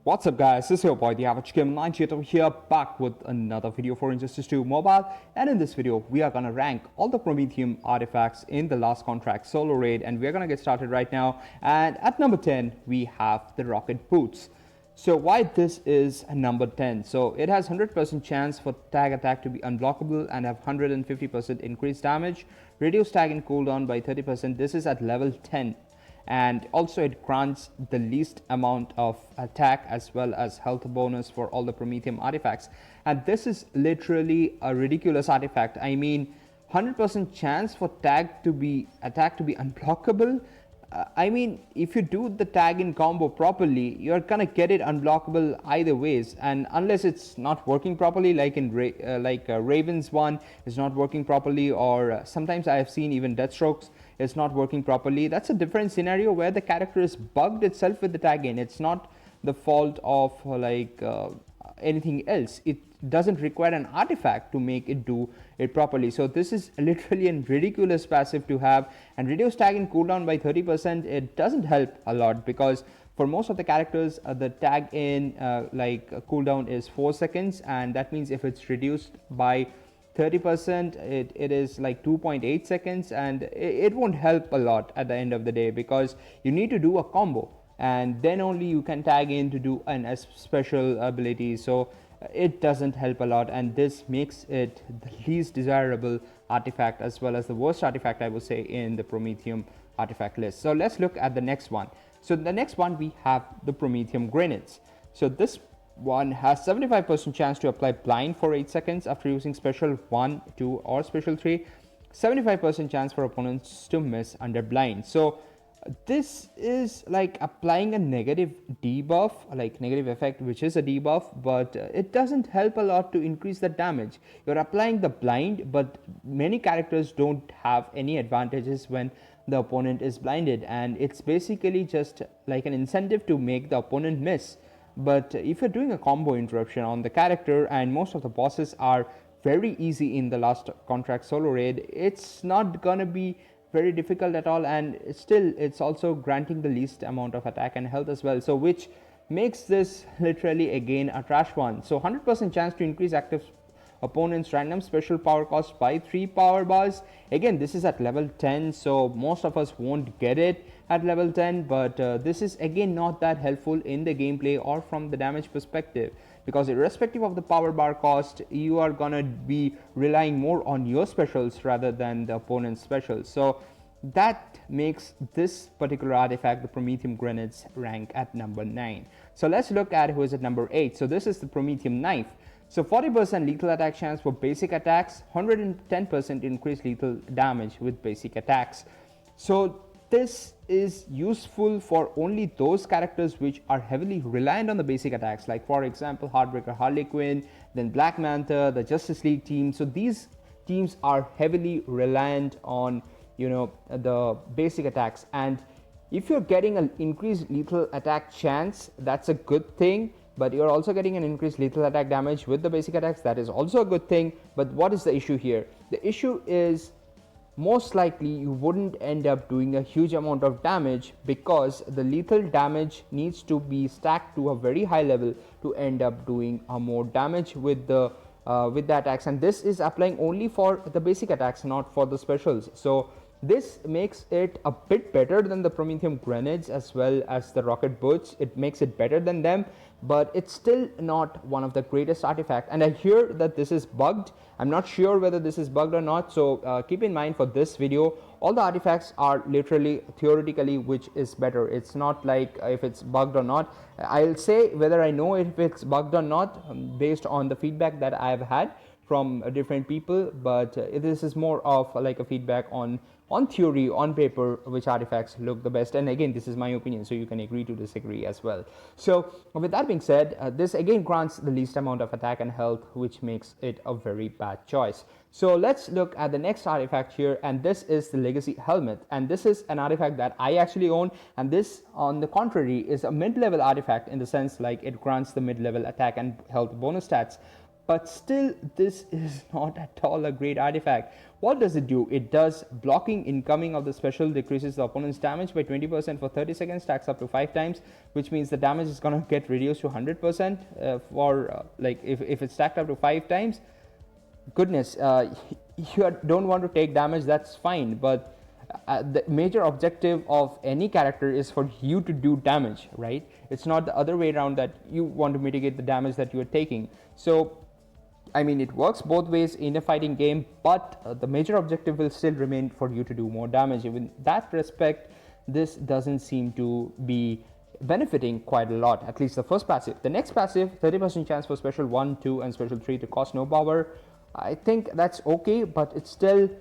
What's up guys, this is your boy the average gamer 98 over here, back with another video for Injustice 2 Mobile. And in this video we are gonna rank all the Promethium artifacts in the last contract solo raid, and we're gonna get started right now. And at number 10 we have the rocket boots. So why this is number 10? So it has 100% chance for tag attack to be unblockable and have 150% increased damage, reduce tag and cooldown by 30%. This is at level 10. And also it grants the least amount of attack as well as health bonus for all the Promethium artifacts. And this is literally a ridiculous artifact. I mean, 100% chance for tag to be unblockable. I mean, if you do the tag in combo properly, you're gonna get it unblockable either ways, and unless it's not working properly, like in Raven's one is not working properly, or sometimes I have seen even deathstrokes is not working properly. That's a different scenario where the character is bugged itself with the tag in. It's not the fault of anything else. It doesn't require an artifact to make it do it properly. So this is literally a ridiculous passive to have. And reduce tag and cooldown by 30%, it doesn't help a lot, because for most of the characters the tag in cooldown is 4 seconds, and that means if it's reduced by 30%, it is like 2.8 seconds, and it won't help a lot at the end of the day, because you need to do a combo and then only you can tag in to do an special ability. So it doesn't help a lot, and this makes it the least desirable artifact as well as the worst artifact, I would say, in the Promethium artifact list. So let's look at the next one. So the next one we have the Promethium grenades. So this one has 75% chance to apply blind for 8 seconds after using special 1, 2 or special 3. 75% chance for opponents to miss under blind. So this is like applying a negative debuff, like negative effect, which is a debuff, but it doesn't help a lot to increase the damage. You're applying the blind, but many characters don't have any advantages when the opponent is blinded, and it's basically just like an incentive to make the opponent miss. But if you're doing a combo interruption on the character, and most of the bosses are very easy in the last contract solo raid, it's not gonna be very difficult at all, and still it's also granting the least amount of attack and health as well, so which makes this literally again a trash one. So 100% chance to increase active opponent's random special power cost by 3 power bars. Again, this is at level 10, so most of us won't get it at level 10, but this is again not that helpful in the gameplay or from the damage perspective, because irrespective of the power bar cost, you are gonna be relying more on your specials rather than the opponent's specials. So that makes this particular artifact, the Promethium grenades, rank at number 9. So let's look at who is at number 8. So this is the Promethium knife. So 40% lethal attack chance for basic attacks, 110% increased lethal damage with basic attacks. So this is useful for only those characters which are heavily reliant on the basic attacks, like for example Heartbreaker Harley Quinn, then Black Manta, the Justice League team. So these teams are heavily reliant on the basic attacks, and if you're getting an increased lethal attack chance, that's a good thing. But you're also getting an increased lethal attack damage with the basic attacks, that is also a good thing. But what is the issue here? The issue is most likely you wouldn't end up doing a huge amount of damage, because the lethal damage needs to be stacked to a very high level to end up doing more damage with the attacks, and this is applying only for the basic attacks, not for the specials. So this makes it a bit better than the Promethium grenades as well as the rocket boots. It makes it better than them, but it's still not one of the greatest artifacts. And I hear that this is bugged. I'm not sure whether this is bugged or not, so keep in mind for this video, all the artifacts are literally theoretically which is better. It's not like if it's bugged or not. I'll say whether I know if it's bugged or not based on the feedback that I've had from different people, but this is more of like a feedback on theory, on paper, which artifacts look the best. And again, this is my opinion, so you can agree to disagree as well. So with that being said, this again grants the least amount of attack and health, which makes it a very bad choice. So let's look at the next artifact here, and this is the Legacy Helmet, and this is an artifact that I actually own, and this on the contrary is a mid-level artifact in the sense like it grants the mid-level attack and health bonus stats. but still this is not at all a great artifact. What does it do? It does blocking incoming of the special, decreases the opponent's damage by 20% for 30 seconds, stacks up to 5 times, which means the damage is going to get reduced to 100% for like if it's stacked up to 5 times. Goodness, you don't want to take damage, that's fine, but the major objective of any character is for you to do damage, right? It's not the other way around, that you want to mitigate the damage that you are taking. So I mean, it works both ways in a fighting game, but the major objective will still remain for you to do more damage. In that respect, this doesn't seem to be benefiting quite a lot, at least the first passive. The next passive, 30% chance for special 1, 2 and special 3 to cost no power. I think that's okay, but it's still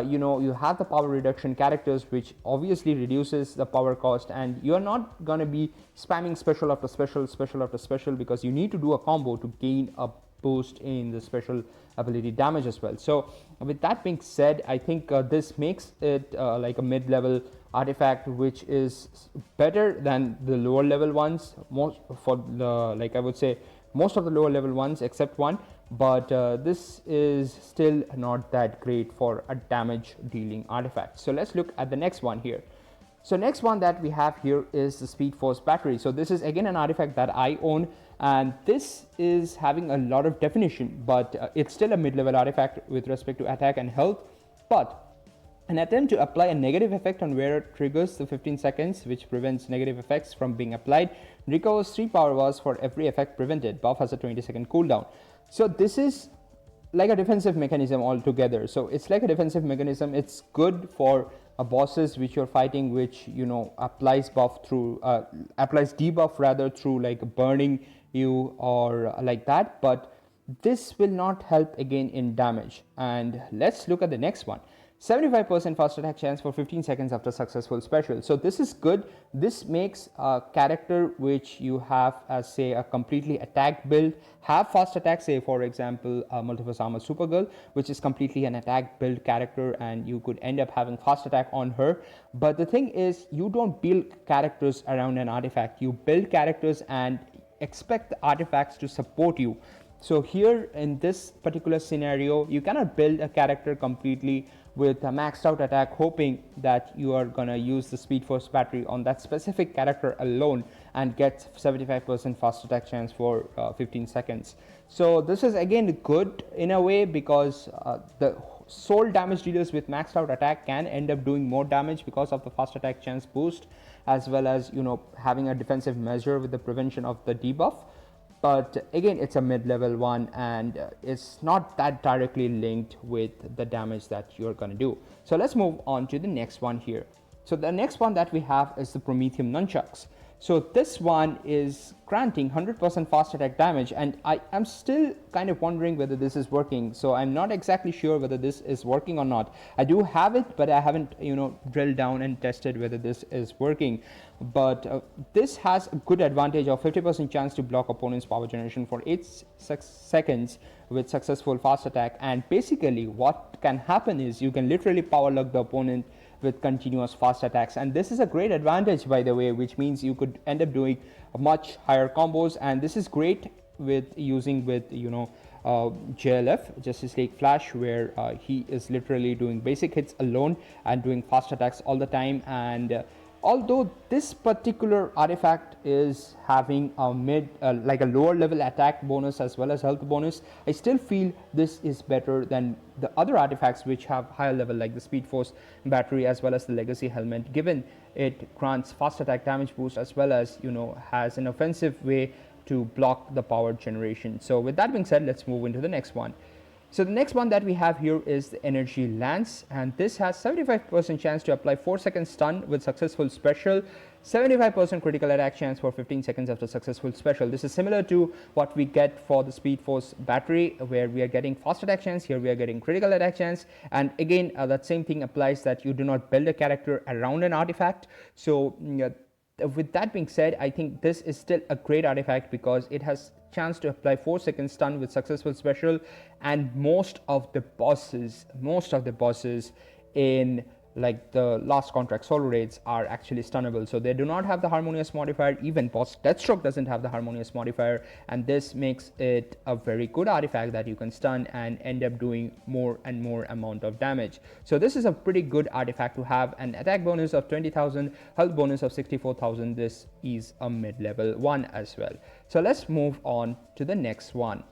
you have the power reduction characters, which obviously reduces the power cost, and you're not going to be spamming special after special, special after special, because you need to do a combo to gain a boost in the special ability damage as well. So with that being said, I think this makes it like a mid-level artifact, which is better than the lower level ones, most for the, like I would say, most of the lower level ones except one, but this is still not that great for a damage dealing artifact. So let's look at the next one here. So next one that we have here is the Speed Force battery. So this is again an artifact that I own, and this is having a lot of definition, but it's still a mid-level artifact with respect to attack and health. But an attempt to apply a negative effect on wearer triggers the 15 seconds, which prevents negative effects from being applied, recovers 3 power bars for every effect prevented. Buff has a 20-second cooldown. So this is like a defensive mechanism altogether. So it's like a defensive mechanism. It's good for bosses which you're fighting, which applies buff through applies debuff rather through like burning you or like that, but this will not help again in damage. And let's look at the next one. 75% fast attack chance for 15 seconds after successful special. So this is good. This makes a character which you have as say a completely attack build have fast attack, say for example Multiverse Armor Supergirl, which is completely an attack build character, and you could end up having fast attack on her. But the thing is, you don't build characters around an artifact. You build characters and expect the artifacts to support you. So here in this particular scenario, you cannot build a character completely with a maxed out attack hoping that you are gonna use the Speed Force battery on that specific character alone and get 75% fast attack chance for 15 seconds. So this is again good in a way, because the sole damage dealers with maxed out attack can end up doing more damage because of the fast attack chance boost, as well as having a defensive measure with the prevention of the debuff. But again, it's a mid-level one, and it's not that directly linked with the damage that you're going to do. So let's move on to the next one here. So the next one that we have is the Promethium Nunchucks. So this one is granting 100% fast attack damage, and I am still kind of wondering whether this is working. So I'm not exactly sure whether this is working or not. I do have it, but I haven't drilled down and tested whether this is working. But this has a good advantage of 50% chance to block opponent's power generation for 8 seconds with successful fast attack. And basically what can happen is you can literally power lock the opponent with continuous fast attacks, and this is a great advantage, by the way, which means you could end up doing much higher combos. And this is great with using with JLF, Justice League Flash, where he is literally doing basic hits alone and doing fast attacks all the time. And although this particular artifact is having a like a lower level attack bonus as well as health bonus, I still feel this is better than the other artifacts which have higher level, like the Speed Force battery as well as the Legacy helmet, given it grants fast attack damage boost as well as has an offensive way to block the power generation. So with that being said, let's move into the next one. So the next one that we have here is the Energy Lance, and this has 75% chance to apply 4-second stun with successful special, 75% critical attack chance for 15 seconds after successful special. This is similar to what we get for the Speed Force battery, where we are getting fast attack chance. Here we are getting critical attack chance, and again that same thing applies, that you do not build a character around an artifact. So with that being said, I think this is still a great artifact because it has chance to apply 4-second stun with successful special, and most of the bosses in like the last contract solo raids are actually stunnable. So they do not have the harmonious modifier. Even boss deathstroke doesn't have the harmonious modifier, and this makes it a very good artifact that you can stun and end up doing more and more amount of damage. So this is a pretty good artifact to have. An attack bonus of 20,000, health bonus of 64,000. This is a mid-level one as well. So let's move on to the next one.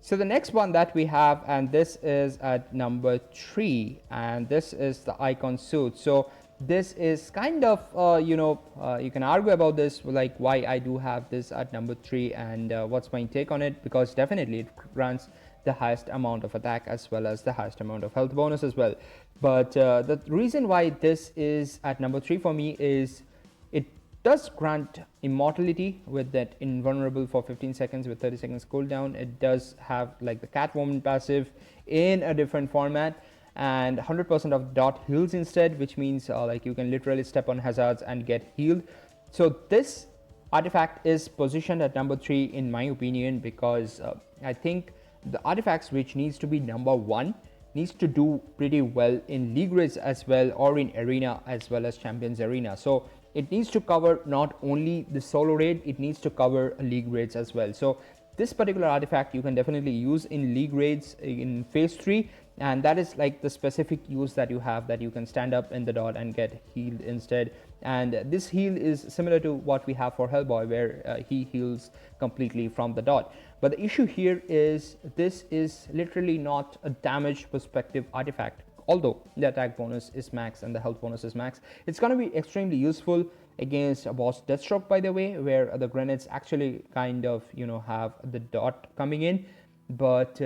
So the next one that we have, and this is at number 3, and this is the icon suit. So this is kind of you can argue about this, like why I do have this at number 3 and what's my take on it, because definitely it grants the highest amount of attack as well as the highest amount of health bonus as well. But the reason why this is at number 3 for me is it does grant immortality with that invulnerable for 15 seconds with 30 seconds cooldown. It does have like the Catwoman passive in a different format, and 100% of dot heals instead, which means like you can literally step on hazards and get healed. So this artifact is positioned at number 3 in my opinion, because I think the artifacts which needs to be number 1 needs to do pretty well in league raids as well, or in arena as well as champions arena. So it needs to cover not only the solo raid, it needs to cover league raids as well. So this particular artifact you can definitely use in league raids in phase 3, and that is like the specific use that you have, that you can stand up in the dot and get healed instead. And this heal is similar to what we have for Hellboy, where he heals completely from the dot. But the issue here is this is literally not a damage perspective artifact. Although the attack bonus is max and the health bonus is max, it's going to be extremely useful against a boss deathstroke, by the way, where the grenades actually kind of have the dot coming in. But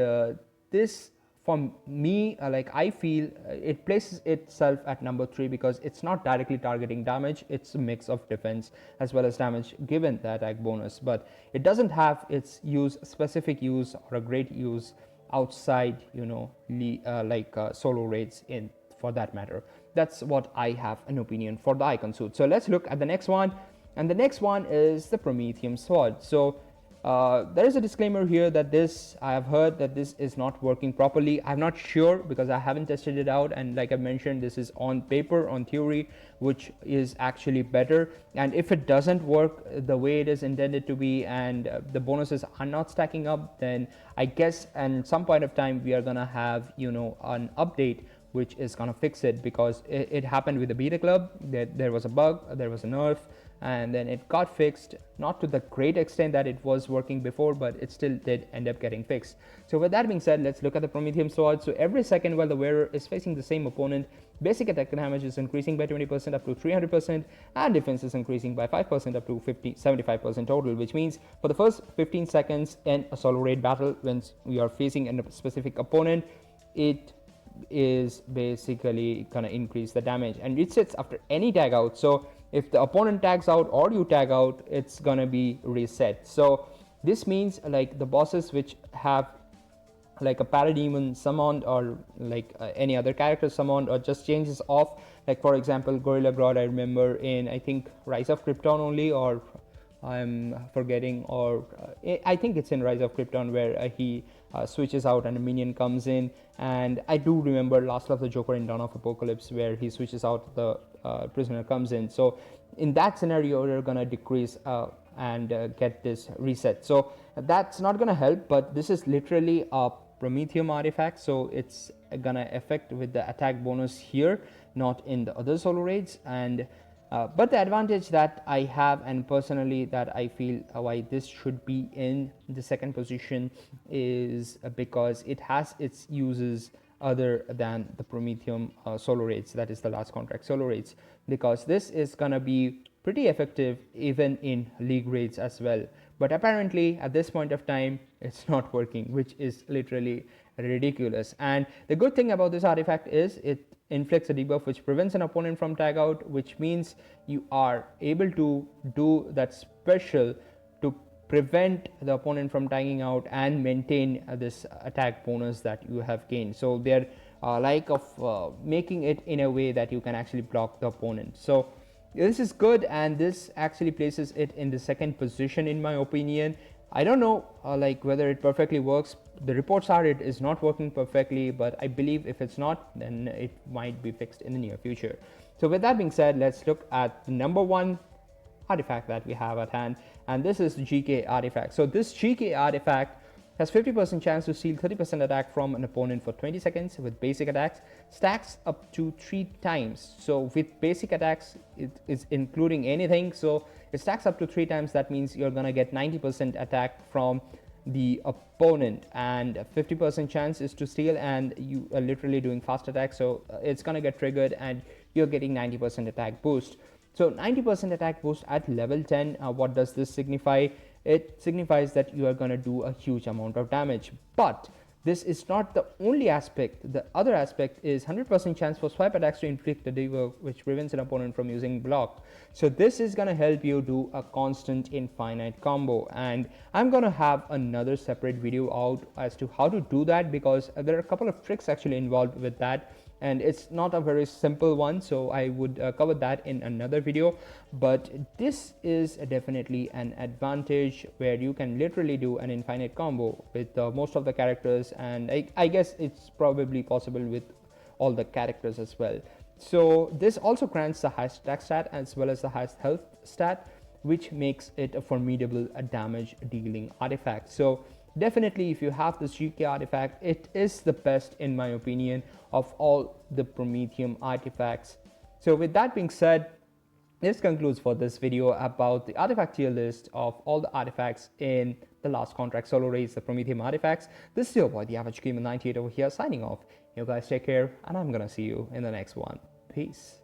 this for me, like I feel it places itself at number 3 because it's not directly targeting damage. It's a mix of defense as well as damage given the attack bonus, but it doesn't have its specific use or a great use outside solo raids in for that matter. That's what I have an opinion for the icon suit. So let's look at the next one, and the next one is the Promethium Sword. So there is a disclaimer here that I have heard that this is not working properly. I'm not sure because I haven't tested it out, and like I mentioned, this is on paper, on theory, which is actually better. And if it doesn't work the way it is intended to be, and the bonuses are not stacking up, then I guess at some point of time we are gonna have an update which is gonna fix it, because it happened with the beta club. There was a bug, there was a nerf, and then it got fixed, not to the great extent that it was working before, but it still did end up getting fixed. So with that being said, let's look at the Promethium Sword. So every second while the wearer is facing the same opponent, basic attack damage is increasing by 20% up to 300%, and defense is increasing by 5% up to 75% total, which means for the first 15 seconds in a solo raid battle, when we are facing a specific opponent, it is basically gonna increase the damage, and it sits after any tag out. So if the opponent tags out or you tag out, it's gonna be reset. So this means like the bosses which have like a parademon summoned, or like any other character summoned, or just changes off, like for example Gorilla Grodd, I remember in I think Rise of Krypton only, or I'm forgetting, or I think it's in Rise of Krypton, where he switches out and a minion comes in. And I do remember Last of the Joker in Dawn of Apocalypse, where he switches out, the prisoner comes in. So in that scenario you're gonna decrease and get this reset. So that's not gonna help, but this is literally a Promethium artifact, so it's gonna affect with the attack bonus here, not in the other solo raids. And but the advantage that I have, and personally that I feel why this should be in the second position, is because it has its uses other than the Promethium solo raids, that is the last contract solo raids, because this is gonna be pretty effective even in league raids as well. But apparently at this point of time it's not working, which is literally ridiculous. And the good thing about this artifact is it inflicts a debuff which prevents an opponent from tag out, which means you are able to do that special to prevent the opponent from tagging out and maintain this attack bonus that you have gained. So they're making it in a way that you can actually block the opponent. So this is good, and this actually places it in the second position in my opinion. I don't know like whether it perfectly works. The reports are it is not working perfectly, but I believe if it's not, then it might be fixed in the near future. So with that being said, let's look at the number one artifact that we have at hand, and this is the GK artifact. So this GK artifact has 50% chance to steal 30% attack from an opponent for 20 seconds with basic attacks, stacks up to 3 times. So with basic attacks, it is including anything, so it stacks up to 3 times. That means you're gonna get 90% attack from the opponent, and 50% chance is to steal, and you are literally doing fast attack, so it's gonna get triggered and you're getting 90% attack boost. So 90% attack boost at level 10. What does this signify? It signifies that you are going to do a huge amount of damage. But this is not the only aspect. The other aspect is 100% chance for swipe attacks to inflict a debuff, which prevents an opponent from using block. So this is going to help you do a constant infinite combo, and I'm going to have another separate video out as to how to do that, because there are a couple of tricks actually involved with that, and it's not a very simple one, so I would cover that in another video. But this is definitely an advantage where you can literally do an infinite combo with most of the characters, and I guess it's probably possible with all the characters as well. So this also grants the highest attack stat as well as the highest health stat, which makes it a formidable damage dealing artifact. So definitely, if you have this GK artifact, it is the best in my opinion of all the Promethium artifacts. So with that being said, this concludes for this video about the artifact tier list of all the artifacts in the last contract solo race, the Promethium artifacts. This is your boy, the average gamer 98 over here, signing off. You guys take care, and I'm gonna see you in the next one. Peace.